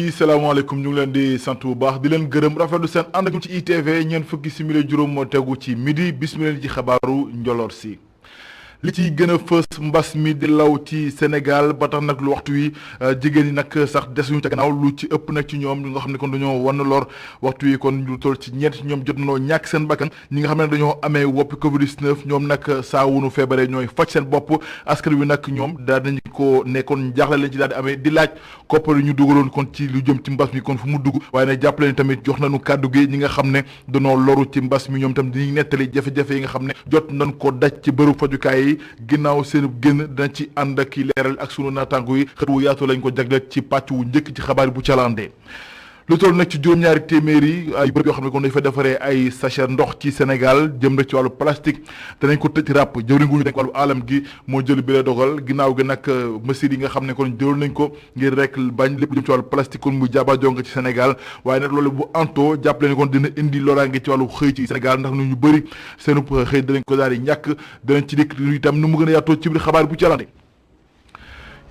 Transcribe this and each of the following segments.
yi salaamaaleykum ñu ngi leen di sant bu baax di leen gërëm rafetlu seen ànd ak ci ITV ñeent fukki simili juróom moo tegu ci midi bismillah ci xabaaru njoloor si li ci gën a fës mbas mi di law ci Sénégal ba tax nag lu waxtu wi jigéen ñi nag sax desuñu ca gannaaw lu ci ëpp nag ci ñoom ñi nga xam ne kon dañoo wan lor waxtu wi kon ñu toll ci ñeent ñoom jot nañoo ñàkk seen bakkan ñi nga xam ne dañoo amee woppi Covid 19 ñoom nag saa wu nu feebaree ñooy faj seen bopp askan wi nag ñoom daal nañu ko nekkoon jaaxle lañ ci daal di amee di laaj koppar yu ñu dugaloon kon ci lu jëm ci mbas mi kon fu mu dugg waaye nag jàppale ni tamit jox nañu kàddu gi ñi nga xam ne dañoo loru ci mbas mi ñoom tam di nettali jafe-jafe yi nga xam ne jot nañ ko daj ci bërëb fajukaay yi ginnaaw seen génn dana ci ànd ak i leeral ak sunu naataango yi xët wu yaatu lañ ko jagleel ci pàcc wu njëkk ci xabaar bu calandee lu toll nag ci juróom-ñaari téeméeri ay bërëb yoo xam ne kon dañ fa defaree ay sachet ndox ci Sénégal jëm rek ci wàllu plastique danañ ko tëj ràpp jëwriñ gu ñu nekk wàllu alam gi moo jël bi la dogal ginnaaw gi nag mesures yi nga xam ne kon jëloon nañ ko ngir rek bañ lépp jëm ci wàllu plastique kon muy jaaba jonga ci Sénégal waaye nag loolu bu antoo jàppale ne kon dina indi loraange ci wàllu xëy ci Sénégal ndax ñu bëri seenu xëy danañ ko daal di ñàkk danañ ci dikk itam nu mu gën a yaatoo ci biir xabaar bu ci alante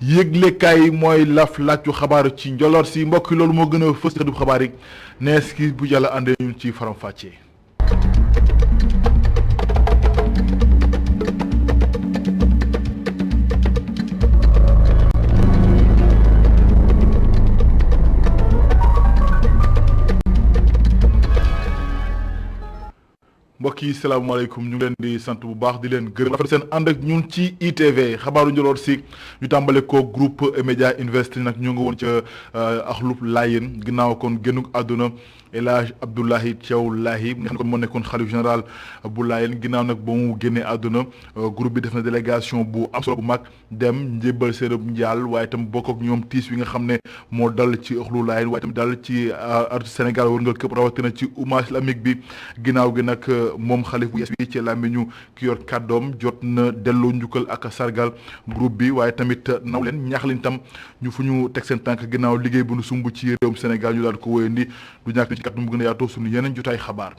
yëglekaay mooy laf laaju xabaar ci njoloor si mbokk yi loolu moo gën a fës xëdu xabaar yi nees ki bu yàlla àndee ñun ci faram fàccee mbokk yi salaamaaleykum ñu ngi leen di sant bu baax di leen gërëm rafet seen ànd ak ñun ci ITV xabaaru njoloor si ñu tàmbale ko groupe Média Invest nag ñu ngi woon ca axlub Laayeen ginnaaw kon génnug àdduna El Hadj Abdoulaye Thiaw Lahi nga xam ne kon moo nekkoon xalif général bu Laayeen ginnaaw nag ba mu génnee àdduna groupe bi def na délégation bu am solo bu mag dem njébbal seen njaal waaye itam bokk ak ñoom tiis wi nga xam ne moo dal ci axlu Laayeen waaye itam dal ci artu Sénégal war nga këpp rawatina ci umma islamique bi ginnaaw gi nag moom xalif bu yees bi ci làmmiñu ki yor kàddoom jot na delloo njukkal ak sargal groupe bi waaye tamit naw leen ñaax leen tam ñu fu ñu teg seen tànk ginnaaw liggéey bu nu sumb ci réewum Sénégal ñu daal ko wóyandi du ñàkk ci kat mu gën a yaatoo suñu yeneen jotaay xabaar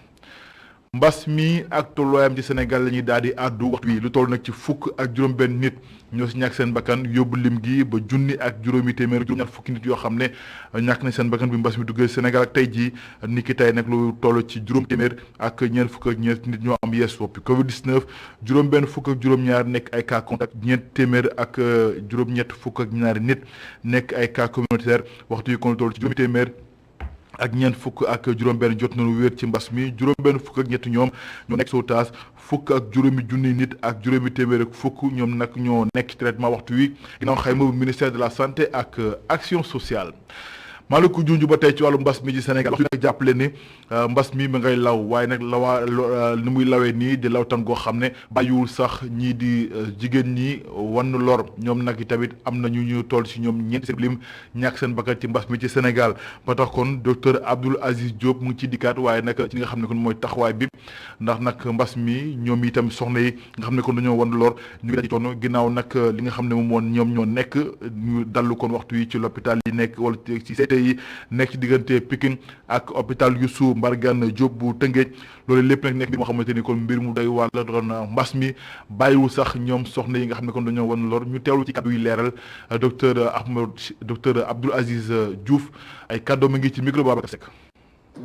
mbas mi ak tolluwaayam ci Sénégal la ñuy daal di àddu waxtu wi lu toll nag ci fukk ak juróom-benn nit ñoo si ñàkk seen bakkan yóbbu lim gi ba junni ak juróomi téeméer juróom-ñaar fukki nit yoo xam ne ñàkk nañ seen bakkan bi mbas mi duggee Sénégal ak tey jii ni ki tey nag lu toll ci juróom téeméer ak ñeent fukk ak ñeent nit ñoo am yees woppi Covid 19 juróom-benn fukk ak juróom-ñaar nekk ay cas contact ñeent téeméer ak juróom-ñett fukk ak ñaari nit nekk ay cas communautaire waxtu yi kon lu toll ci juróomi téeméer ak ñeent fukk ak juróom-benn jot nañu wér ci mbas mi juróom-benn fukk ak ñett ñoom ñoo nekk sootaas fukk ak juróomi junni nit ak juróomi téeméer ak fukk ñoom nag ñoo nekk ci traitement waxtu wi ginnaaw xayma bu ministère de la santé ak action sociale. maa la ko junj ba tey ci wàllu mbas mi ci Sénégal waxtu nag jàppale ni mbas mi ngay law waaye nag lawaa ni muy lawee nii di law tan goo xam ne bàyyiwul sax ñii di jigéen ñi wan lor ñoom nag tamit am na ñu toll si ñoom ñeenti seen lim ñàkk seen bakkan ci mbas mi ci Sénégal ba tax kon docteur Abdoul Aziz Diop mu ngi ci dikkaat waaye nag ci nga xam ne kon mooy taxawaay bi ndax nag mbas mi ñoom itam soxna yi nga xam ne kon dañoo wan lor ñu ngi ci toon ginnaaw nag li nga xam ne moom woon ñoom ñoo nekk ñu dallu kon waxtu yi ci l'hôpital yi nekk wala ci yi nekk ci diggante Pikine ak hôpital Youssou Mbargane Diop bu Tëngéej loolu lépp nag nekk mbir moo xamante ni kon mbir mu doy wàll doon mbas mi bàyyiwul sax ñoom soxna yi nga xam ne kon dañoo wan lor ñu teewlu ci kàddu yi leeral docteur Abdoul Aziz Diouf ay kàddoo ma ngi ci micro Babacar Seck.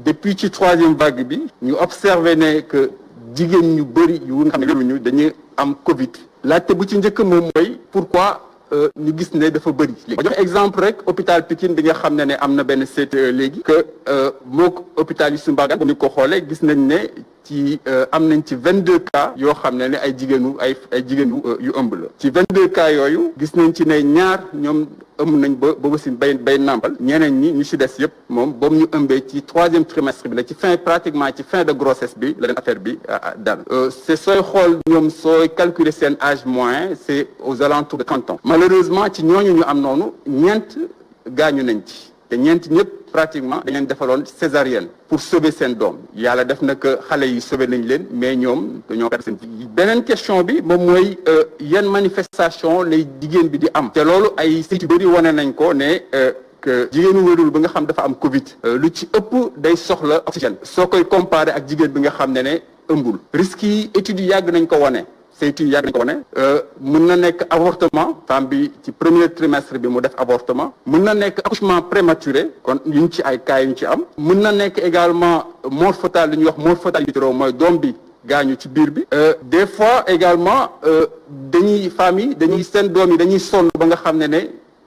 depuis ci troisième vague bi ñu observé ne que jigéen ñu bëri yu nga xam ne wéruñu dañuy am Covid laajte bu ci njëkk moom mooy pourquoi ñu gis ne dafa bëri léegi ma jox exemple rek hôpital Pikine bi nga xam ne am na benn CTE léegi que mook hôpital Youssou Mbargane bu ñu ko xoolee gis nañ ne ci am nañ ci 22 cas yoo xam ne ay jigéenu ay jigéenu yu ëmb la ci 22 cas yooyu gis nañ ci ne ñaar ñoom ëmb nañ ba wasin bay nàmpal ñeneen ñi ñu si des yëpp moom boobu ñu ëmbee ci troisième trimestre bi la ci pratiquement ci fin de grossesse bi la leen affaire bi dal c'est sooy xool ñoom sooy calculer seen âge moyen c'est aux alentours de 30 ans malheureusement ci ñooñu ñu am noonu ñeent gaañu nañ ci te ñeent ñëpp pratiquement dañ leen defaloon césarienne pour sauver seen doom yàlla def na que xale yi sauver nañ leen mais ñoom dañoo perdre seen vie. beneen question bi moom mooy yan manifestation lay jigéen bi di am te loolu ay sites yu bëri wane nañ ko ne que jigéenu wérul bi nga xam dafa am Covid lu ci ëpp day soxla oxygène soo koy comparer ak jigéen bi nga xam ne ëmbul risques yi études yi yàgg nañ ko wane saytu yàgg nañ ko wane mën na nekk avortement femme bi ci premier trimestre bi mu def avortement mën na nekk accouchement prématuré kon yuñ ci ay cas yuñ ci am mën na nekk également mort fœtale li ñuy wax mort fœtale in utero mooy doom bi gaañu ci biir bi des fois également dañuy femmes yi dañuy seen doom yi dañuy sonn ba nga xam ne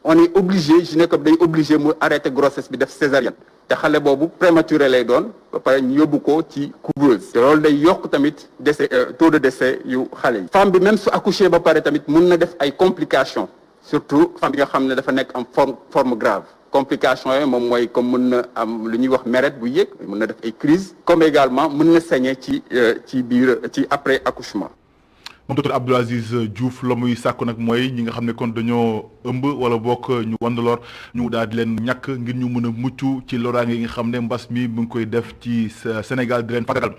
on est obligé gynéco bi day obligé mu arrêter grossesse bi def césarienne te xale boobu prématuré lay doon ba pare ñu yóbbu ko ci couveuse te loolu day yokk tamit décès taux de décès yu xale yi femme bi même su accouché ba pare tamit mun na def ay complications surtout femme bi nga xam ne dafa nekk en forme grave complications yooyu moom mooy comme mën na am lu ñuy wax mérette bu yéeg mën na def ay crise comme également mën na saigner ci biir ci après accouchement. moom docteur Abdou Aziz Diouf la muy sàkku nag mooy ñi nga xam ne kon dañoo ëmb wala bokk ñu wandaloor ñu daal di leen ñàkk ngir ñu mën a mucc ci loraange yi nga xam ne mbas mi mu ngi koy def ci Sénégal di leen fagagal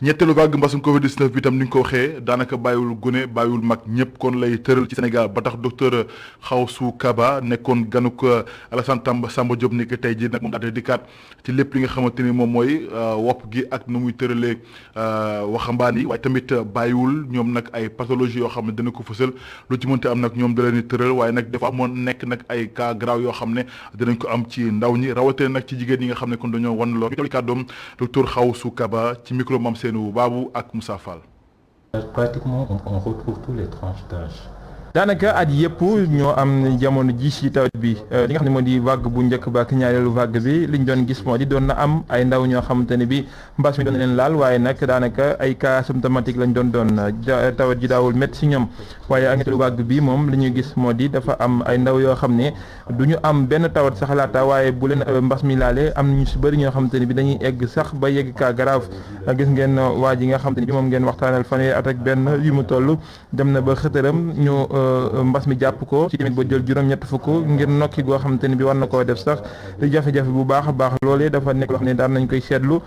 ñetteelu vague mbasum Covid 19 bi tam ni nga ko waxee daanaka bàyyiwul gune bàyyiwul mag ñëpp kon lay tëral ci Sénégal ba tax docteur Xawsu Kaba nekkoon ganuk Alassane Samba Diop ni que tey jii nag moom daal di dikkaat ci lépp li nga xamante ni moom mooy wopp gi ak nu muy tëralee waxambaan yi waaye tamit bàyyiwul ñoom nag ay pathologie yoo xam ne dina ko fësal lu ci mënti am nag ñoom da leen di tëral waaye nag dafa amoon nekk nag ay cas grave yoo xam ne dinañ ko am ci ndaw ñi rawatina nag ci jigéen ñi nga xam ne kon dañoo wan lool ñu tawli kàddoom docteur Xawsu Kaba ci micro Mame Senou Babou ak Moussa Fall. Pratiquement on retrouve tous les tranches d'âge. daanaka at yëpp ñoo am jamono ji ci tawat bi li nga xam ne moo di vague bu njëkk ba ak ñaareelu vague bi liñ doon gis moo di doon na am ay ndaw ñoo xamante ne bi mbas mi doon leen laal waaye nag daanaka ay cas symptomatique lañ doon tawat ji daawul métti si ñoom waaye ak ñetteelu vague bi moom li ñuy gis moo di dafa am ay ndaw yoo xam ne du ñu am benn tawat sax laata waaye bu leen mbas mi laalee am ñu si bëri ñoo xamante ne bi dañuy egg sax ba yegg cas grave gis ngeen waa ji nga xamante ne bi moom ngeen waxtaanal fanweeri at ak benn yu mu toll dem na ba xëtëram ñu mbas mi jàpp ko ci tamit ba jël juróom-ñett fukk ngir nokki goo xamante ne bi war na koo def sax di jafe-jafe bu baax a baax loolee dafa nekk loo xam ne daan nañ koy seetlu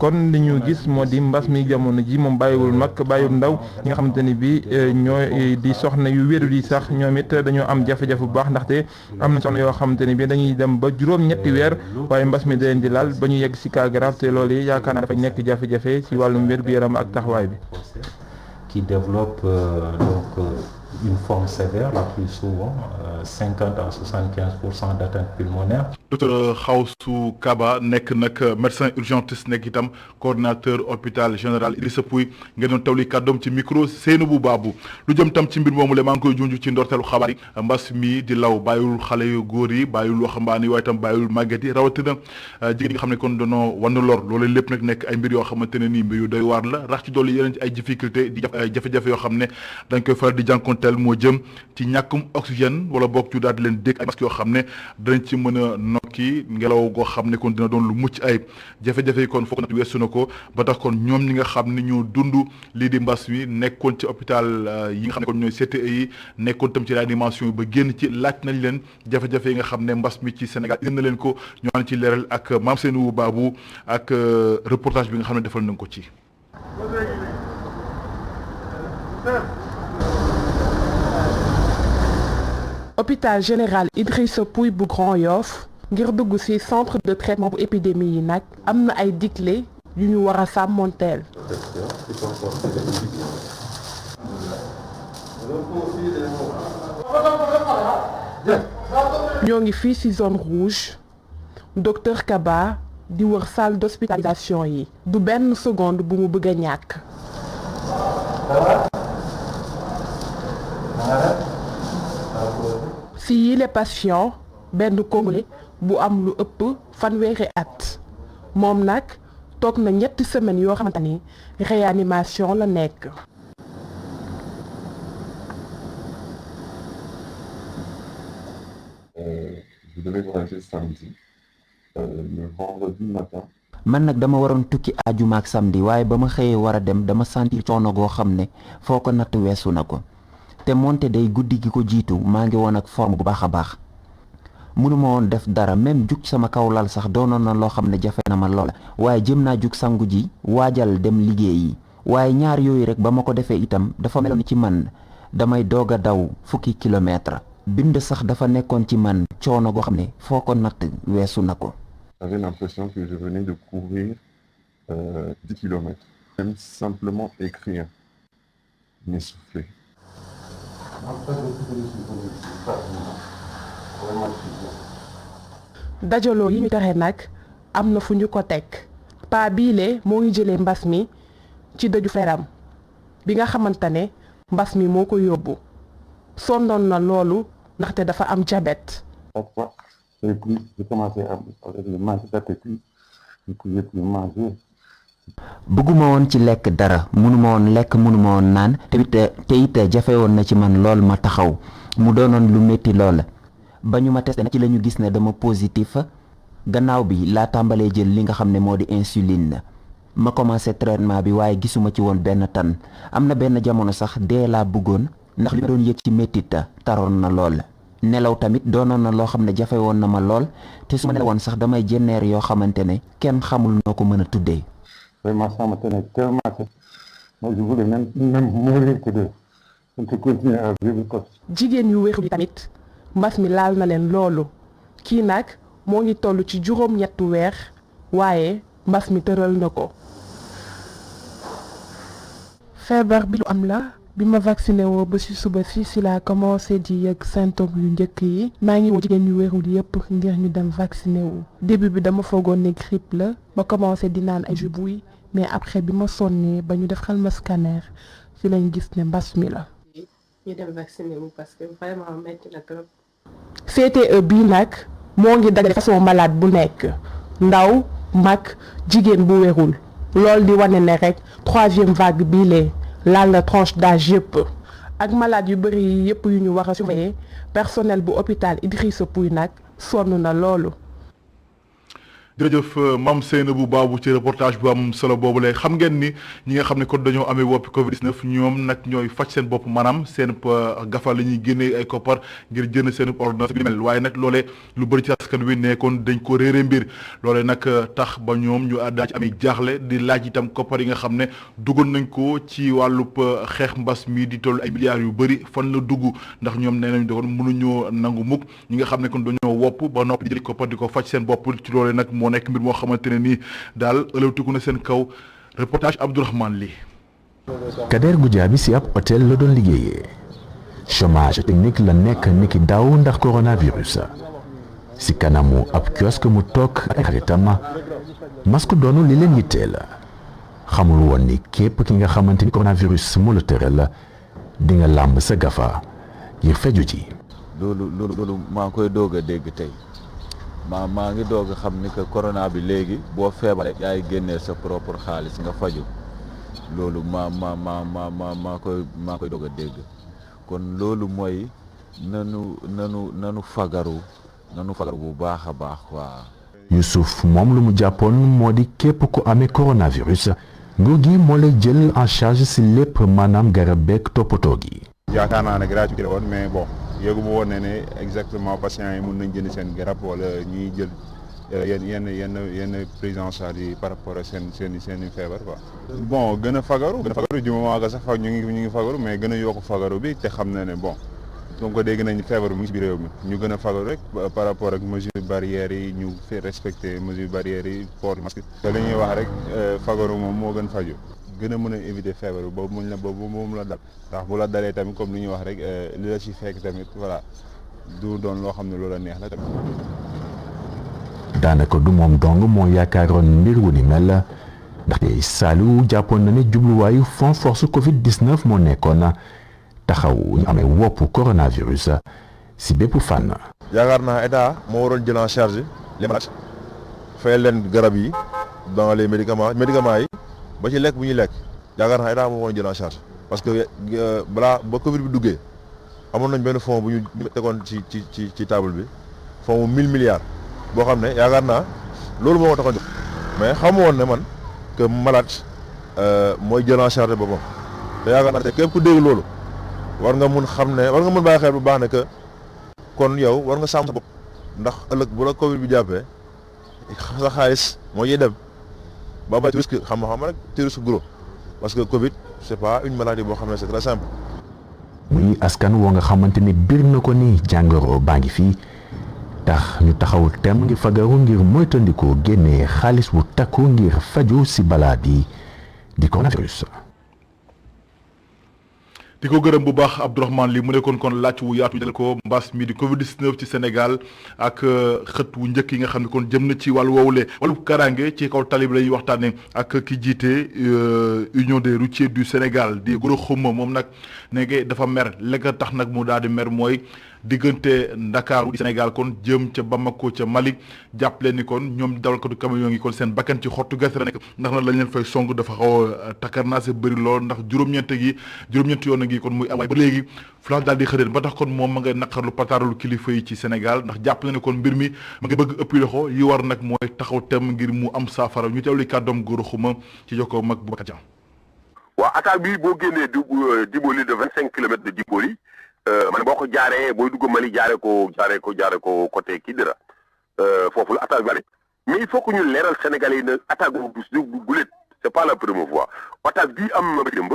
kon li ñu gis moo di mbas mi jamono ji moom bàyyiwul mag bàyyiwul ndaw ñi nga xamante ne bi ñooy di soxna yu wéru di sax ñoom it dañoo am jafe-jafe bu baax ndaxte am na soxna yoo xamante ne bi dañuy dem ba juróom-ñetti weer waaye mbas mi da leen di laal ba ñu yegg si cas grave te loolu yaakaar naa dafay nekk jafe-jafe ci wàllum wér-gu-yaram ak taxawaay bi qui développe une forme sévère, la plus souvent, 50 à 75% d'atteinte pulmonaire. docteur Xawsu Kaba nekk nag médecin urgentiste nekk itam coordinateur hôpital général Idrissa Pouye ngeen doon tawli kàddoom ci micro Seynabou Babou lu jëm tam ci mbir moomu la maa ngi koy junj ci ndorteelu xabaar yi mbas mi di law bàyyiwul xale yu góor yi bàyyiwul waxambaane yi waaye itam bàyyiwul màgget yi rawatina jigéen yi nga xam ne kon dañoo wan lor loolu lépp nag nekk ay mbir yoo xamante ne nii mbir yu doy waar la rax ci dolli yeneen ci ay difficulté di jafe-jafe yoo xam ne dañ koy faral di jànkonteel moo jëm ci ñàkkum oxygène wala boog ñu daal di leen dégg ay masques yoo xam ne danañ ci mën a nokki ngelaw goo xam ne kon dina doon lu mucc ayib jafe-jafe yi kon foog na weesu na ko ba tax kon ñoom ñi nga xam ne ñoo dund lii di mbas mi nekkoon ci hôpital yi nga xam ne kon ñooy CTE yi nekkoon tam ci réanimation yi ba génn ci laaj nañ leen jafe-jafe yi nga xam ne mbas mi ci Sénégal indi na leen ko ñu naan ci leeral ak Mame Senou Babou ak reportage bi nga xam ne defal nañ ko ci. hôpital général Idrissa Pouye bu Grand Yoff ngir dugg ci centre de traitement bu épidémie yi nag am na ay digle yu ñu war a sàmmonteel. ñoo ngi fii ci zone rouge docteur Kaba di wër salle d'hospitalisation yi du benn seconde bu mu bëgg a ñàkk. si yile patient benn Congolais bu am lu ëpp fanweeri at moom nag toog na ñetti semaines yoo xamante ni réanimation la nekk. Je devais voyager samedi, le vendredi matin. man nag dama waroon tukki àjjuma ak samedi waaye ba ma xëyee war a dem dama sentir coono goo xam ne foo ko natt weesu na ko te moonte day guddi gi ko jiitu maa ngi woon ak forme bu baax a baax mënuma woon def dara même jug sama kaw lal sax doonoon na loo xam ne jafe na ma loola waaye jëm naa jug sangu ji waajal dem liggéey yi waaye ñaar yooyu rek ba ma ko defee itam dafa meloon ci man damay doog a daw fukki kilomètre bind sax dafa nekkoon ci man coono goo xam ne foo ko natt weesu na ko. J'avais l'impression que je venais de courir 10 kilomètres. Même simplement écrire m'essouffler. dajaloo yi ñu tere nag am na fu ñu ko teg paa biile moo ngi jëlee mbas mi ci dëju feram bi nga xamante ne mbas mi moo ko yóbbu sonnoon na loolu ndaxte dafa am diabète. Chaque fois, j'ai commencé avec le manque d'appétit, je ne pouvais plus manger. bëgguma woon ci lekk dara mënuma woon lekk mënuma woon naan te it jafe woon na ci man lool ma taxaw mu doonoon lu métti lool ba ñu ma testé nag ci la ñu gis ne dama positif gannaaw bi laa tàmbalee jël li nga xam ne moo di insuline ma commencé traitement bi waaye gisuma ci woon benn tan am na benn jamono sax dee laa bëggoon ndax li ma doon yëg ci méttit taroon na lool nelaw tamit doonoon na loo xam ne jafe woon na ma lool te su ma nelawoon sax damay jenneer yoo xamante ne kenn xamul noo ko mën a tuddee. Vraiment, ça me tenait tellement à cœur. Moi, je voulais même mourir que de continuer à vivre comme ça. jigéen yu wéru yi tamit mbas mi laal na leen loolu kii nag moo ngi toll ci juróom-ñetti weer waaye mbas mi tëral na ko. feebar bi lu am la bi ma vacciné woo ba ci suba si laa commencé di yëg symptômes yu njëkk yi maa ngi woo jigéen yu wérul yépp ngir ñu dem vacciné wu. début bi dama foogoon ne grippe la ma commencé di naan ay jus buy mais après bi ma sonnee ba ñu def xel ma scanner ci lañ gis ne mbas mi la. ñu dem vacciné wu parce que vraiment metti na trop. CTE bii nag moo ngi dajale façon malade bu nekk ndaw mag jigéen bu wérul loolu di wane ne rek 3e vague bii lee laal na tranche d'âge yëpp ak malade yu bëri yi yëpp yu ñu war a surveiller personnel bu hôpital Idrissa Pouye nag sonn na loolu. jërëjëf Mame Seynabou Babou ci reportage bu am solo boobu lay xam ngeen ni ñi nga xam ne kon dañoo amee woppi Covid-19 ñoom nag ñooy faj seen bopp maanaam seen gafa la ñuy génnee ay koppar ngir jënd seen ordonnance bi mel waaye nag loolee lu bëri ci askan wi ne kon dañ ko réere mbir loolee nag tax ba ñoom ñu daa ci amee jaaxle di laaj itam koppar yi nga xam ne duggoon nañ ko ci wàllub xeex mbas mi di toll ay milliards yu bëri fan la dugg ndax ñoom nee nañ doon mënuñoo nangu mukk ñi nga xam ne kon dañoo wopp ba noppi di jël koppar di ko faj seen bopp ci loolee nag moo nekk mbir moo xamante ne nii daal ëlëwtiku na seen kaw reportage Abdourahmane Ly. Kader Goudiaby si ab hôtel la doon liggéeyee chômage technique la nekk niki daaw ndax coronavirus si kanamu ab kiosque mu toog ak ay xaritam masque doonu li leen yitteel xamul woon ni képp ki nga xamante ni coronavirus mu la tëral di nga làmb sa gafa ngir feju ji. loolu maa ngi koy doog a dégg tey. maa ngi doog a xam ni que corona bi léegi boo feebaree yaay génneel sa propre xaalis nga faju loolu maa koy doog a dégg kon loolu mooy nanu fagaru bu baax a baax quoi. Youssouf moom lu mu jàppoon moo di képp ku amee coronavirus nguur gi moo lay jël en charge si lépp maanaam garab beeg toppatoo gi. yaakaar naa ne gratuité la woon mais bon. yéeguma woon ne exactement patients yi mën nañ jënd seen garab wala ñuy jël yenn prise en charge yi par rapport ak seen feebar quoi. bon gën a fagaru du moment que sax ñu ngi fagaru mais gën a yokk fagaru bi te xam na ne bon donc dégg nañ feebar bi mu ngi ci biir réew mi ñu gën a fagaru rek par rapport ak mesures barrières yi ñu fait respecter mesures barrières yi port masque te li ñuy wax rek fagaru moom moo gën faju gën a mën a éviter feebar bi boobu moom la dal ndax bu la dalee tamit comme li ñuy wax rek li la ci fekk tamit voilà du doon loo xam ne loola neex la tamit. daanaka du moom dong moo yaakaaroon mbir wu ni mel ndaxte Saliou jàppoon na ne jubluwaayu fond force Covid 19 moo nekkoon taxaw ñu amee woppu coronavirus si bépp fànn. yaakaar naa état moo waroon jël en charge les malades fayal leen garab yi dans les médicaments yi. ba ci lekk bu ñuy lekk yaakaar naa état moo waroon jël en charge parce que balaa ba Covid bi duggee amoon nañ benn fonds bu ñu tegoon ci table bi fonds mu 1000 milliards boo xam ne yaakaar naa loolu moo taxoon jox mais xamu woon ne man que malade mooy jël en charge boppam te yaakaar naa te képp ku dégg loolu war nga mun xam ne war nga mun bàyyi xel bu baax ne que kon yow war nga sàmm sa bopp ndax ëllëg bu la Covid bi jàppee sa xaalis moo yiy dem. ba ba risque xam rek ci risque gros parce que Covid c'est pas une maladie boo xam ne c'est très simple. muy askan woo nga xamante ni biir na ko ni jàngoro baa ngi fii tax ñu taxaw tem ngir fagaru ngir moytandikoo génnee xaalis bu takku ngir faju si balaa bi di coronavirus. di ko gërëm bu baax Abdourahmane Ly mu nekkoon kon laaj wu yaatu jël ko mbas mi di Covid 19 ci Sénégal ak xët wu njëkk yi nga xam ne kon jëm na ci wàllu woowule wàllu kaaraange ci kaw talib la ñuy waxtaanee ak ki jiite Union des routiers du Sénégal di Gora Khouma moom nag ne dafa mer li nga tax nag mu daal di mer mooy diggante Ndakaaru Sénégal kon jëm ca Bamako ca Mali jàppale ni kon ñoom dawalkatu camion yi kon seen bakkan ci xottu gerte la nekk ndax na lañ leen fay song dafa xaw a takkarnaase bëri lool ndax juróom-ñeenti yoon gi kon muy am ba léegi France daal di xëreen ba tax kon moom ma ngay naqarlu pataaralu kilifa yi ci Sénégal ndax jàpp na ne kon mbir mi ma ngi bëgg ëpp loxo yi war nag mooy taxaw tem ngir mu am saafara ñu teewli kàddoom Gora Khouma ci jokkoo mag Boubacar Diagne. waaw attaque bi boo génnee Diboli de 25 kilomètres de Diboli man boo ko jaaree booy dugg Mali jaaree ko côté Kidira foofu la attaque bi ale mais il faut que ñu leeral Sénégalais yi ne attaque boobu du gulet c'est pas la première fois attaque bii am démb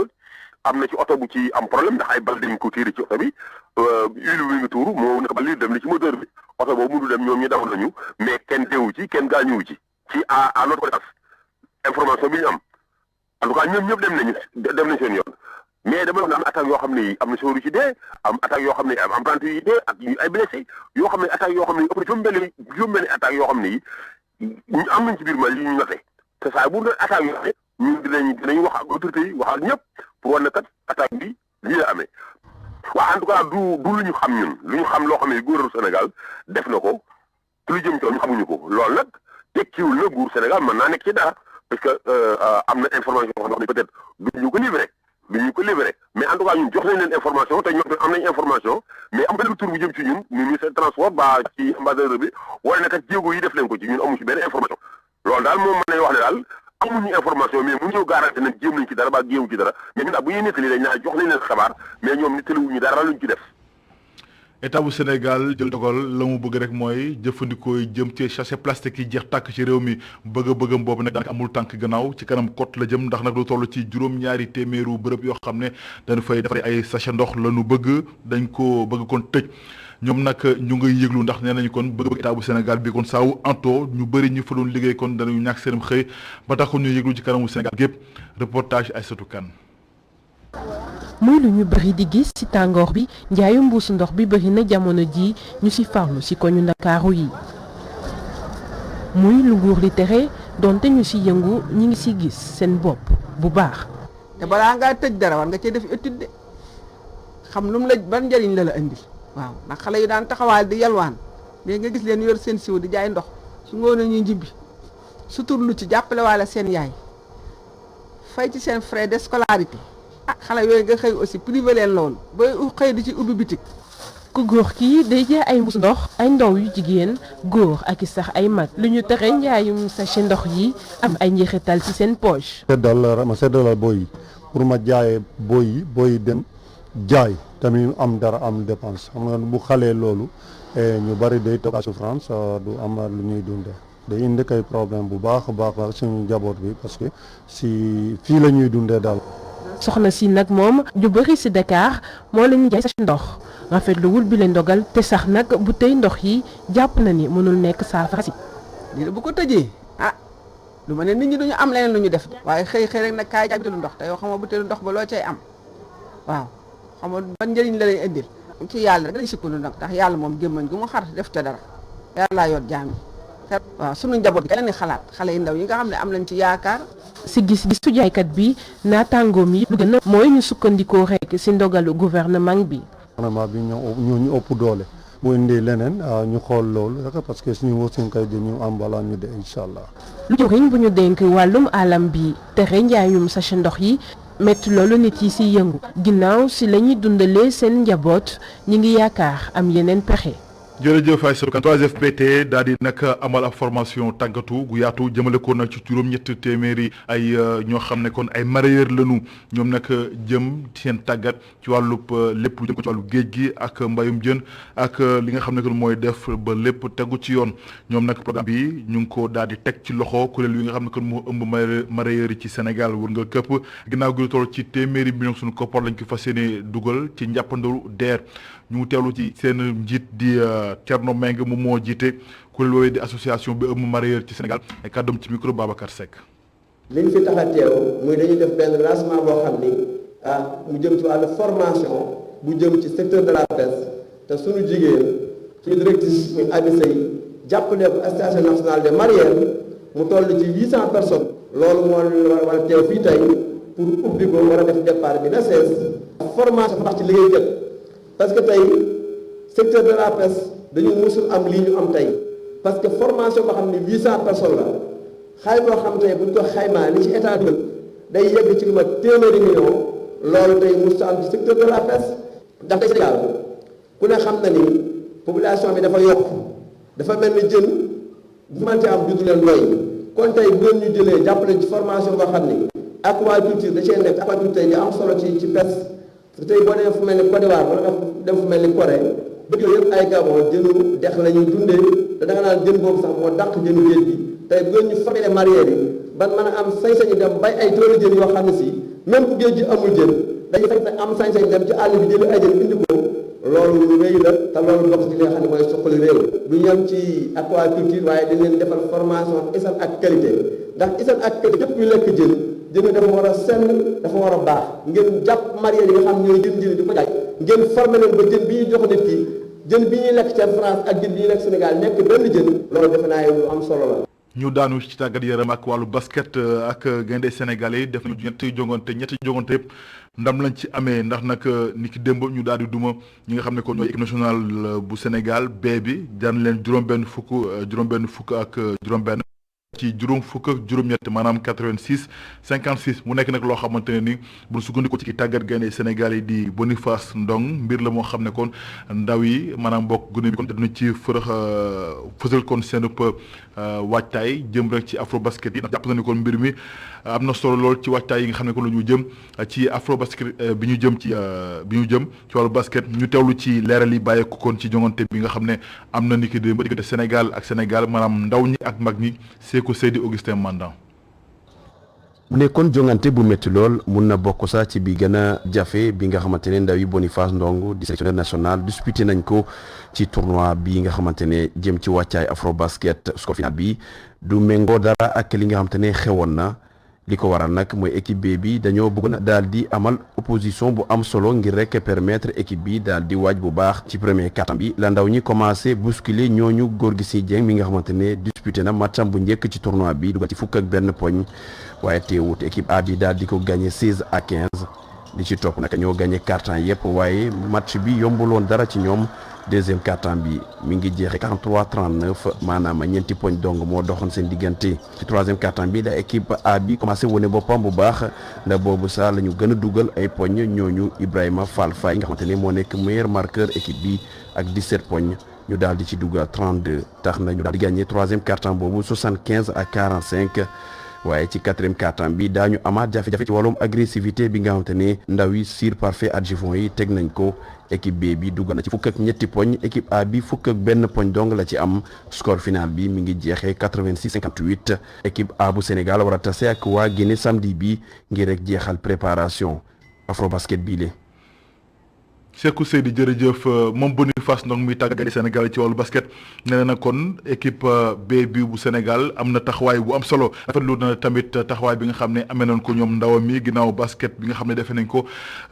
am na ci oto bu ci am problème ndax ay bal dañ ko tiiri ci oto bi huile bi nga tuuru moo nekk bal li dem na ci moteur bi oto boobu mënu dem ñoom ñu daw nañu mais kenn deewu ci kenn gaañuwu ci à notre connaissance information bi ñu am en tout cas ñoom ñëpp dem nañ seen yoon mais dama ne am attaque yoo xam ne am na chauffeur yu ci dee am attaque yoo xam ne am apprenti yu dee ak ay blessé yoo xam ne attaque yoo xam ne ëpp na juróom-benn attaque yoo xam ne yi am nañ ci biir Mali li ñu noté te saa bu doon attaque yoo xam ne ñun dinañ wax ak autorités yi wax ak ñëpp pour wane kat attaque bi lii la amee waaw en tout cas du lu ñu xam ñun lu ñu xam loo xam ne gouvernement Sénégal def na ko te lu jëm ci ñu xamuñu ko loolu nag tekkiwul na nguur Sénégal mën naa nekk ci dara parce que am na information yoo xam ne peut-être duñu ko livré mais en tout cas ñun jox nañ leen information te ñoom am nañ information mais am benn tour bu jëm ci ñun ministère transport ba ci ambassadeur bi wala ne kat jéego yi def leen ko ci ñun amu ci benn information loolu daal moom mën nañu wax ne daal amuñu information mais mënuñoo garanti nag jéem nañ ci dara ba jéemu ci dara mais ñun daal bu ñuy nettali dañ naa jox nañ leen xabaar mais ñoom nettaliwuñu dara luñ ci def. état bu Sénégal jël dogal la mu bëgg rek mooy jëfandikoo yi jëm ci sachet plastique yi jeex tàkk ci réew mi bëgg-bëggam boobu nag daanaka amul tànk gannaaw ci kanam kot la jëm ndax nag lu toll ci juróom-ñaari téeméeru bërëb yoo xam ne dañu fay defar ay sachet ndox la ñu bëgg dañ ko bëgg kon tëj ñoom nag ñu ngay yëglu ndax nee nañu kon bëgg état bu Sénégal bi kon saawu anto ñu bëri ñu fa doon liggéey kon danañu ñàkk seen xëy ba tax kon ñu yëglu ci kanamu Sénégal gépp reportage Aïssatou Kane. muy lu ñu bëri di gis ci tàngoor bi njaayu mbuusu ndox bi bëri na jamono ji ñu ci farlu ci koñu Ndakaaru yi muy lu nguur li tere donte ñu ci yëngu ñi ngi ci gis seen bopp bu baax. te balaa ngaa tëj dara war nga cee def étude de xam lu mu la ban njëriñ la indi waaw ndax xale yu daan taxawaal di yalwaan léegi nga gis leen yor seen siw di jaay ndox su ngoonee ñuy njibbi suturlu ci jàppale waale seen yaay fay ci seen frais de scolarité. xale yooyu nga xëy aussi privé leen loolu booy xëy di ci ubbi bitik ku góor kii day jaay ay mbuus ndox ay ndaw yu jigéen góor ak i sax ay mag lu ñu tere njaayum sachet ndox yi am ay njeexital ci seen poche. ma seddalal booy yi pour ma jaayee booy yi dem jaay tamit am dara am dépense xam nga bu xalee loolu ñu bari day toog à souffrance du am lu ñuy dundee day indi kay problème bu baax a baax suñu njaboot bi parce que si fii la ñuy dundee daal. soxna si nag moom ju bëri ci Dakar moo la ñu jaay sachet ndox rafetluwul bi leen dogal te sax nag bu tey ndox yi jàpp na ni mënul nekk saafara si. lii bu ko tëjee lu ma ne nit ñi duñu am leneen lu ñu def waaye xëy rek nag kaay jaay butéelu ndox te yow xam nga butéelu ndox ba loo cay am waaw xam nga ban njëriñ la lay indil ci yàlla rek dañu sukkandu nag ndax yàlla moom gémmañ gu mu xar def ca dara yàlla yor jaam yi waaw sunu njaboot gi ni xalaat xale yu ndaw yi nga xam ne am nañ ci yaakaar. ci gis-gisu jaaykat bi naataangoom yi lu gën a mooy ñu sukkandikoo rek ci ndogalu gouvernement bi. gouvernement bi ñoo ñu ëpp doole bu indee leneen ñu xool loolu rek parce que suñu wërsëg kay dañu am balaa ñu de incha allah. lu jëriñ bu ñu dénk wàllum alam bi tere njaayum sachet ndox yi métti loolu nit yi ci yëngu ginnaaw ci la ñuy dundalee seen njaboot ñi ngi yaakaar am yeneen pexe. jërëjëf Aïssatou Kane 3FPT daal di nag amal ab formation tàggatu gu yaatu jëmale ko nag ci juróom-ñetti téeméeri ay ñoo xam ne kon ay mareyeur lañu ñoom nag jëm seen tàggat ci wàllub lépp lu jëm ko ci wàllu géej gi ak mbayum jën ak li nga xam ne kon mooy def ba lépp tegu ci yoon ñoom nag programme bi ñu ngi ko daal di teg ci loxo kuréel yi nga xam ne kon moo ëmb mareyeur yi ci Sénégal wër nga këpp ginnaaw gi lu toll ci téeméeri million suñu koppar lañ ko fas yéene dugal ci njàppandalu DER ñu teewlu ci seen njiit di Thierno Meng moom moo jiite kuréel woowee di association bi ëmb mareyeur ci Sénégal ay kàddoom ci micro Babacar Seck. liñ fi tax a teew muy dañuy def benn lancement boo xam ni mu jëm ci wàllu formation bu jëm ci secteur de la pêche te suñu jigéen suñu directrice muy Abi Sey jàppale ko station nationale des mareyeurs mu toll ci 800 personnes loolu moo war a teew fii tey pour ubbi ko war a def départ bi na sees formation fa tax ci liggéeykat parce que tey secteur de la pêche dañu musul am lii ñu am tey parce que formation boo xam ne 800 personnes la xay boo xam tey bu ñu ko xaymaa li ci état dugal day yegg ci lu ma téeméeri million loolu tey musul am ci secteur de la pêche ndax tey Sénégal ku ne xam na ni population bi dafa yokk dafa mel ni jën bu mënti am dutu leen doy kon tey bu ñu jëlee jàppale ci formation boo xam ni aquaculture da cee nekk aquaculture di am solo ci pêche tey boo demee fu mel ni Côte d'Ivoire wala nga dem fu mel ni Corée bëgg yooyu yëpp ay Gabon jënu dex la ñuy dundee te da nga naan jën boobu sax moo dàq jënu géej gi tey bu ñu famille mareyeurs yi ban mën a am sañ-sañu dem bay ay toolu jën yoo xam ne si même bu géej gi amul jën dañu am sañ-sañ dem ci àll bi jëli ay jën indi ko loolu lu rëy la te loolu bokk ci li nga xam ne mooy suqali réew du ñam ci aquaculture waaye dañ leen defal formation hygiène ak qualité ndax hygiène ak qualité yëpp ñu lekk jën dafa war a senn dafa war a baax ngeen jàpp mareyeurs yi nga xam ñooy jën di ko jaay ngeen formé leen ba jën bi ñuy jox nit ki jën bi ñuy lekk ca France ak jën bi ñuy lekk Sénégal nekk benn jën loolu defe naa lu am solo la. ñu daanu ci tàggat yaram ak wàllu basket ak gaynde sénégalais def nañu ñetti jongante yëpp ndam lañ ci amee ndax nag ni ki démb ñu daal di duma ñi nga xam ne ko ñooy équipe nationale bu Sénégal B bi daan leen juróom-benn fukk ak juróom-benn ci juróom fukk ak juróom-ñett maanaam 86 56 mu nekk nag loo xamante ne ni bu ñu sukkandiku ci tàggat gaynde Sénégal yi di Boniface Ndong mbir la moo xam ne kon ndaw yi maanaam bokk gune bi kon dina ci fësal kon seen waajtaay jëm rek ci afro basket yi ndax jàpp na ni kon mbir mi am na solo lool ci waajtaay yi nga xam ne kon la ñu jëm ci afro basket bi ñu jëm ci wàllu basket ñu teewlu ci leeral yi bàyyeeku kon ci jongante bi nga xam ne am na ni ki démb diggante Sénégal ak Sénégal maanaam ndaw ñi ak mag ñi ko Seydi Augustin Mandan. mu nekkoon jongante bu métti lool mun na bokk sax ci bi gën a jafe bi nga xamante ne ndaw yi Boniface Ndong di sélectionneur national disputé nañ ko ci tournoi bi nga xamante ne jëm ci wàccaay afro basket score final bi du méngoo dara ak li nga xamante ne xewoon na li ko waral nag mooy équipe B bi dañoo bëggoon daal di amal opposition bu am solo ngir rek permettre équipe bi daal di waaj bu baax ci premier quart-temps bi la ndaw ñi commencé bousculer ñooñu Gorgui Dieng mi nga xamante ne disputé na matcham bu njëkk ci tournoi bi dugal ci fukk ak benn poñ waaye teewut équipe A bi daal di ko gagné 16-15 li ci topp nag ñoo gagné quart-temps yëpp waaye match bi yombuloon dara ci ñoom deuxième quart-temps bi mi ngi jeexee 43-39 maanaam ñeenti poñ dong moo doxoon seen diggante ci troisième quart-temps bi la équipe A bi commencé wone boppam bu baax ndax boobu sax la ñu gën a dugal ay poñ ñooñu Ibrahima Fall Faye nga xamante ne moo nekk meilleur marqueur équipe bi ak 17 poñ ñu daal di ci dugal 32 tax na ñu daal di gagné troisième quart-temps boobu 75-45 waaye ci quatrième quart-temps bi daañu amaat jafe-jafe ci wàllum agressivité bi nga xamante ne ndaw yi sur parfait adjuvant yi teg nañ ko équipe B bi dugg na ci fukk ak ñetti poñ équipe A bi fukk ak benn poñ dong la ci am score final bi mi ngi jeexee 86-58 équipe A bu Sénégal war a tase ak waa Guinée samedi bi ngir rek jeexal préparation afrobasket bii le Sékou Seydi jërëjëf moom Boniface Ndong muy tàggat Sénégal ci wàllu basket nee na kon équipe B bi bu Sénégal am na taxawaay bu am solo rafetlu na tamit taxawaay bi nga xam ne amee nañ ko ñoom ndawam mi ginnaaw basket bi nga xam ne defee nañ ko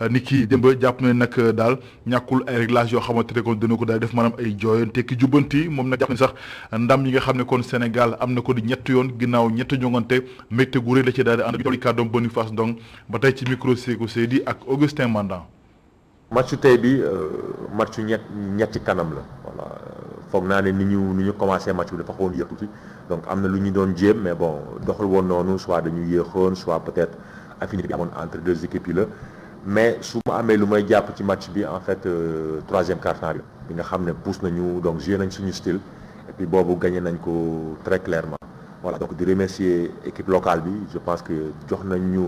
ni ki démb jàpp na nag daal ñàkkul ay réglage yoo xamante ne kon dina ko daal def maanaam ay jooyante ki jubbanti moom nag jàpp ne sax ndam yi nga xam ne kon Sénégal am na ko di ñetti yoon ginnaaw ñetti jongante mbégte gu rëy la ci daal di ànd ak tolli kàddoom Boniface Ndong ba tey ci micro Sékou Seydi ak Augustin Mandan. match tey bi match ñetti kanam la voilà foog naa ne ni ñu commencé match bi dafa xawoon yéex tuuti donc am na lu ñu doon jéem mais bon doxal woon noonu soit dañu yéexoon soit peut-être affinité bi amoon entre deux équipes yi la mais su ma amee lu may jàpp ci match bi en fait troisième quart-temps bi nga xam ne pousse nañu donc joué nañ suñu style et puis boobu gagné nañ ko très clairement voilà donc di remercier équipe locale bi je pense que jox nañ ñu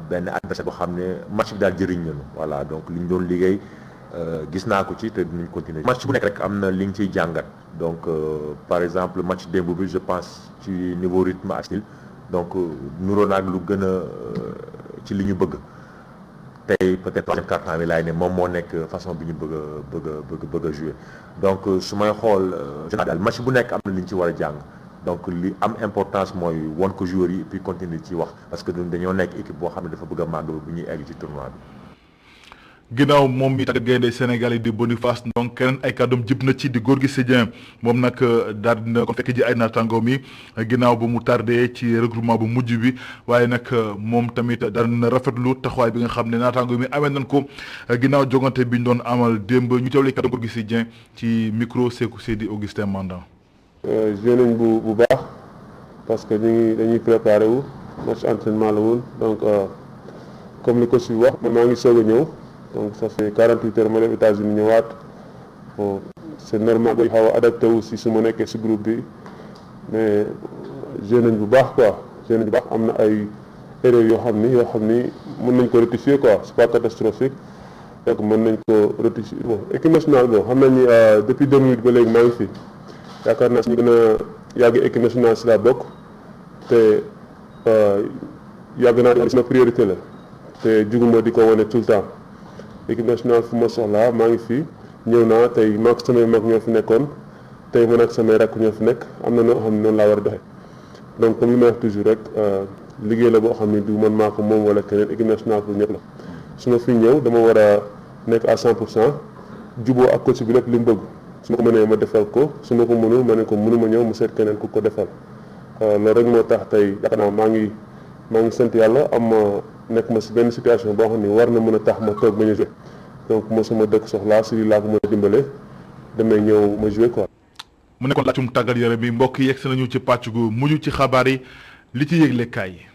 benn adversaire boo xam ne match bi daal jëriñ nañu voilà donc li ñu doon liggéey gis naa ko ci te dinañ continuer match bu nekk rek am na li ñu ciy jàngat donc par exemple match démb bi je pense ci niveau rythme ak style donc nuroo naag lu gën a ci li ñu bëgg tey peut-être troisième quart-temps bi laay ne moom moo nekk façon bi ñu bëgg a jouer donc su may xool daal match bu nekk am na li ñu ci war a jàng donc li am importance mooy won ko joueurs yi et puis continuer ci wax parce que dañoo nekk équipe boo xam ne dafa bëgg a màgg bu ñuy egg ci tournoi bi. ginnaaw moom mi tàggat gaynde Sénégal yi di Boniface donc keneen ay kàddoom jib na ci di Gorgui Sy Dieng moom nag daal dina kon fekk ji ay naataangoom yi ginnaaw ba mu tardé ci regroupement bu mujj bi waaye nag moom tamit daal dina rafetlu taxawaay bi nga xam ne naataangoom yi amee nañ ko ginnaaw jogante bi ñu doon amal démb ñu teewlee kàddu Gorgui Sy Dieng ci micro Sékou Seydi Augustin Mandan. joué nañ bu baax parce que dañuy préparé wu match entraînement la woon donc comme li ko si wax maa ngi soog a ñëw. donc ça fait 48 heures ma dem États-Unis ñëwaat bon c'est normal day xaw a adapté wu si su ma nekkee si groupe bi mais joué nañ bu baax quoi joué nañ bu baax am na ay erreurs yoo xam ni mën nañ ko rectifier quoi c'est pas catastrophique donc mën nañ ko rectifier bon équipe nationale bon xam nañ ni depuis 2008 ba léegi maa ngi fi yaakaar naa si ñu gën a yàgg équipe nationale si laa bokk te yàgg naa sama priorité la te juguma di ko wane tout le temps. équipe nationale fu ma soxlaa maa ngi fi ñëw naa tey maag samay mag ñoo fi nekkoon tey man ak samay rakk ñoo fi nekk am na noo xam ne noonu laa war a doxee donc comme li may wax toujours rek liggéey la boo xam ne du man maa ko moom wala keneen équipe nationale pour ñëpp la su ma fi ñëw dama war a nekk à 100% juboo ak coach bi lépp li mu bëgg su ma ko mënee ma defal ko su ma ko mënul ma ne ko mënuma ñëw mu seet keneen ku ko defal loolu rek moo tax tey yaakaar naa maa ngi sant yàlla am nekk ma si benn situation boo xam ne war na mën a tax ma toog ba ñu joué donc moo sama dëkk soxlaa si laa ko mën a dimbale damay ñëw ma joué quoi. mu nekkoon laajum tàggat yaram bi mbokk yi yegg si nañu ci pàcc gu mujj ci xabaar yi li ci yëgle kaay yi.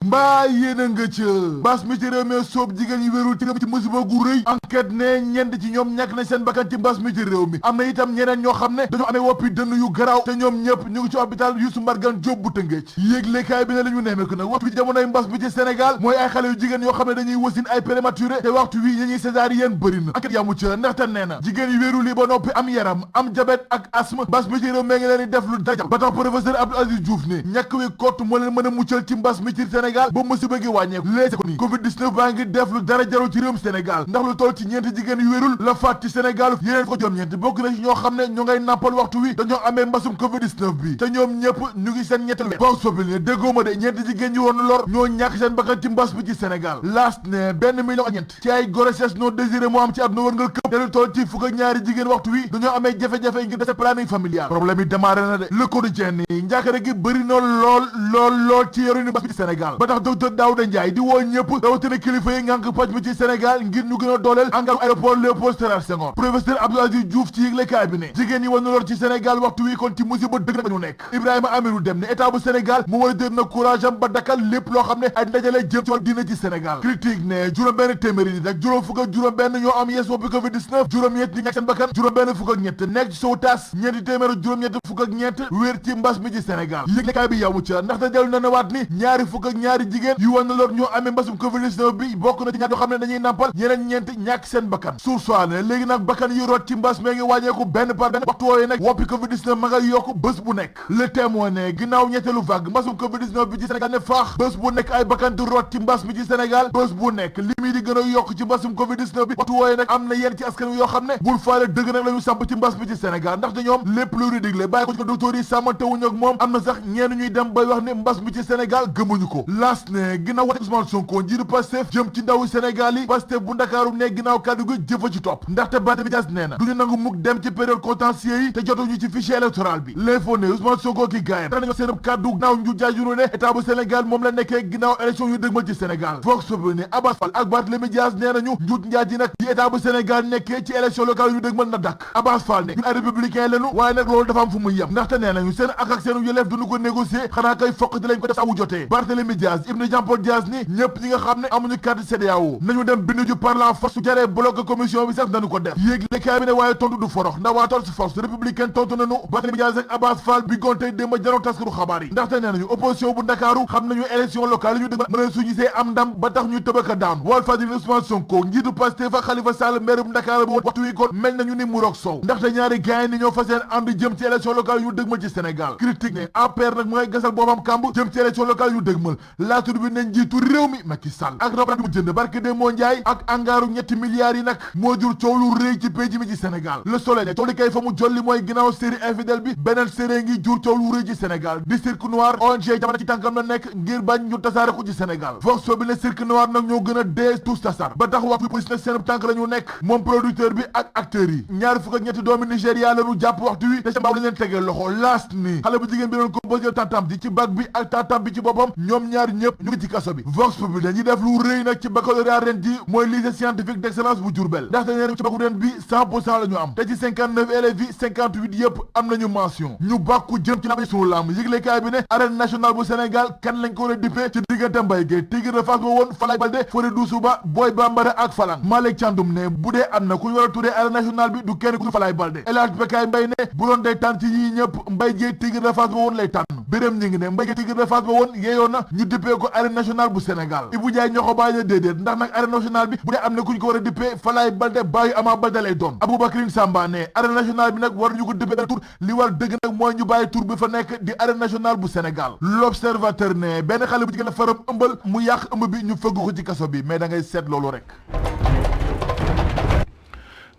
mbaa yéena nga ca mbas mi ci réew mi soob jigéen yi wérul ci réew mi ci musiba gu rëy enquête ne ñenn ci ñoom ñàkk nañ seen bakkan ci mbas mi ci réew mi am na itam ñeneen ñoo xam ne dañoo amee woppi dënn yu garaaw te ñoom ñëpp ñu ngi ci hôpital Youssou Mbargane Diop bu Tëngéej yéeglekaay bi ne la ñu nemeeku nag waxtu bi jamonoy mbas mi ci Sénégal mooy ay xale yu jigéen yoo xam ne dañuy wasin ay prématuré te waxtu wi ñi ñuy césarienne bëri na enquête yamu ca ndaxte nee na jigéen yi wérul yi ba noppi am yaram am diabète ak asthme mbas mi ci réew mi ngi leen di def lu dajal ba tax professeur Abdou Aziz Diouf ne ñàkk wi kott moo leen mën a muccal ci mbas mi ci Sénégal ba musiba gi wàññeeku léegi ko ni Covid-19 baa ngi def lu dara jarul ci réewum Sénégal ndax lu toll ci ñeenti jigéen yu wérul la faat ci Sénégal yeneen ko jom ñeent bokk na ci ñoo xam ne ñu ngay nàmpal waxtu wi dañoo amee mbasum Covid-19 bi te ñoom ñëpp ñu ngi seen ñetti weer Vox Populi ne déggoo ma de ñeenti jigéen ñi woon lor ñoo ñàkk seen bakkan ci mbas bi ci Sénégal laas ne 1 million ak ñeent ci ay grossesse non désirée moo am ci àdduna wërngal këpp te lu toll ci fukk ak ñaari jigéen waxtu wi dañoo amee jafe-jafe ngir dese planning familial problème yi démarré na de Le Quotidien ni njàkkare gi bëri na lool ci yorinu mbas bi ci Sénégal ba tax docteur Daouda Ndiaye di woo ñëpp rawatina kilifa yi ngànk paj mi ci Sénégal ngir ñu gën a dooleel engagement aéroport Léopold Sédar Senghor professeur Abdou Aziz Diouf ci yëglekaay bi ne jigéen ñi war na lor ci Sénégal waxtu wi kon ci musiba dëgg nag ñu nekk Ibrahima Amirou Dem ne état bu Sénégal mu war a jël na courage am ba dakkal lépp loo xam ne ay ndajale jëm ci wàllu diine ci Sénégal critique ne juróom-benn téeméeri nit ak juróom fukk ak juróom-benn ñoo am yees boppi Covid-19 juróom-ñett ñi ñàkk seen bakkan juróom-benn fukk ak ñett nekk ci sow taas ñeenti téeméer ak juróom-ñett fukk ak ñeent wér ci mbas mi ci Sénégal yëglekaay bi yamu ca ndaxte dellu na waat ni ñaari fukk ak ñaari jigéen yu war na lor ñoo amee mbasum Covid-19 bi bokk na ci ñaar yoo xam ne dañuy nàmpal ñeneen ñeent ñàkk seen bakkan sursoi ne léegi nag bakkan yi root ci mbas mee ngi wàññeeku benn par benn waxtu wooye nag woppi Covid-19 ma nga yokk bés bu nekk Le Témoin ne ginnaaw ñetteelu vague mbasum Covid-19 bi ci Sénégal ne faax bés bu nekk ay bakkan di root ci mbas mi ci Sénégal bés bu nekk li muy di gën a yokk ci mbasum Covid-19 bi waxtu wooye nag am na yenn ci askan wi yoo xam ne bul faale dëgg nag la ñu samp ci mbas mi ci Sénégal ndaxte ñoom lépp lu ñu digle bàyyi ko ci ko docteur yi sàmmantewuñu ak moom am na sax ñenn ñuy dem bay wax ne mbas mi ci Sénégal gëmuñu ko las ne ginnaaw wax Ousmane Sonko njiitu Pastef jëm ci ndawu Sénégal yi Pastef bu Ndakaaru ne ginnaaw kàddu gi jëfa ci topp ndaxte Barthélémy Dias nee na duñu nangu mukk dem ci période contentieux yi te jotuñu ci fichier électoral bi l'info ne Ousmane Sonko ki gaayam tax nañu seen kàddu ginnaaw nju jaajuru ne état bu Sénégal moom la nekkee ginnaaw élection yu dëgmal ci Sénégal Vox Populi ne Abass Fall ak Barthélémy Dias nee nañu njuut njaaj yi nag di état bu Sénégal nekkee ci élection locale yu dëgmal na dakk Abass Fall ne ñun ay républicain lañu waaye nag loolu dafa am fu muy yem ndaxte nee nañu seen ak seen yelleef duñu ko négocier xanaa kay fokk di lañ ko def saa wu jotee Barthélémy Dias Ibn Jean-Paul Dias ni ñëpp ñi nga xam ne amuñu carte CEDEAO nañu dem bindu ju par la force su jaree bloqué commission bi sax nañu ko def yéeg lekkaay bi ne waaye tontu du forox ndax waa force force républicaine tontu nañu Barthélémy Dias ak Abass Fall bi gontey démba janoo taskatu xabaar yi ndaxte nee nañu opposition bu Ndakaaru xam nañu élection locale yi ñu dëgg mën a suñu see am ndam ba tax ñuy tëbaka daanu Walf Fadjri Ousmane Sonko njiitu Pastef ak Khalifa Sall maire bu Ndakaaru bu waxtu wi kon mel nañu ni mu roog soow ndaxte ñaari gaay ni ñoo fas yéene ànd jëm ci élection locale yu ñu dëgmal ci Sénégal critique ne APR nag mu ngay gasal boppam kàmb jëm ci élection locale yu ñu dëgmal laatu bi nañ jiitu réew mi Macky Sall ak rapport bi mu jënd barke de moo njaay ak angaaru ñetti milliards yi nag moo jur coow lu rëy ci pénc mi ci Sénégal Le Soleil ne coow li kay fa mu jolli mooy ginnaaw série infidèle bi beneen série ngi jur coow lu rëy ci Sénégal di cirque noir ONG jamono ci tànkam la nekk ngir bañ ñu tasaare ko ci Sénégal Vox bi ne cirque noir nag ñoo gën a dee tous tasar ba tax waxtu police nag seen tànk la ñu nekk moom producteur bi ak acteurs yi ñaari fukk ak ñetti doomi Nigéria la ñu jàpp waxtu wi te ca mbaaw lañ leen tegee loxo last ni xale bu jigéen bi doon composé tantam ji ci bac bi ak tantam bi ci boppam ñoom ñaar ñëpp ñu ngi ci kaso bi Vox bi dañuy def lu rëy nag ci baccalauréat ren ji mooy lycée scientifique d'excellence bu Diourbel ndaxte nee ci bakku ren bi 100% la ñu am te ci 59 élèves yi 58 yëpp am nañu mention ñu bàkku jëm ci lamb sunu lamb yëglekaay bi ne arène nationale bu Sénégal kan lañ ko war a dippee ci diggante Mbaye Gueye Tigre de Fass ba woon Falaye Baldé Fodé Doussouba Boy Bambara ak Falang Malick Thiandoum ne bu dee am na ku ñu war a tuddee arène nationale bi du kenn ku Falaye Baldé El Hadj Bekay Mbaye ne bu doon day tànn ci yii ñëpp Mbaye Gueye Tigre de Fass ba woon lay tànn Birame ñi ngi ne Mbaye Gueye Tigre de Fass ba woon yeeyoon na ñu dippee ko arène nationale bu Sénégal Ibou Ndiaye ñoo ko bàyyi déedéet ndax nag arène nationale bi bu dee am na ku ñu ko war a dippee Falaye Baldé bàyyi Ama Baldé lay doon Aboubacrine Samba ne arène nationale bi nag war ñu ko dippee tur li war dëgg nag mooy ñu bàyyi tur bi fa nekk di arène nationale bu Sénégal L'Observateur ne benn xale bu jigéen la faram ëmbal mu yàq ëmb bi ñu fëgg ko ci kaso bi mais da ngay seet loolu rek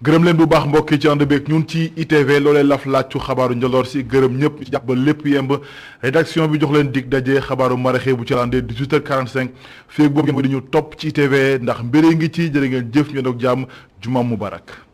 gërëm leen bu baax mbokk yi ci ànd beeg ñun ci ITV loolee laf laajcu xabaaru njoloor si gërëm ñëpp ci jàpp ba lépp yemb rédaction bi jox leen dig daje xabaaru maraxee bu ci landee 18h45 fii ak boobu ngeen di ñu topp ci ITV ndax mbiri ngi ci jërë ngeen jëf ñu doog jàmm juma mubarak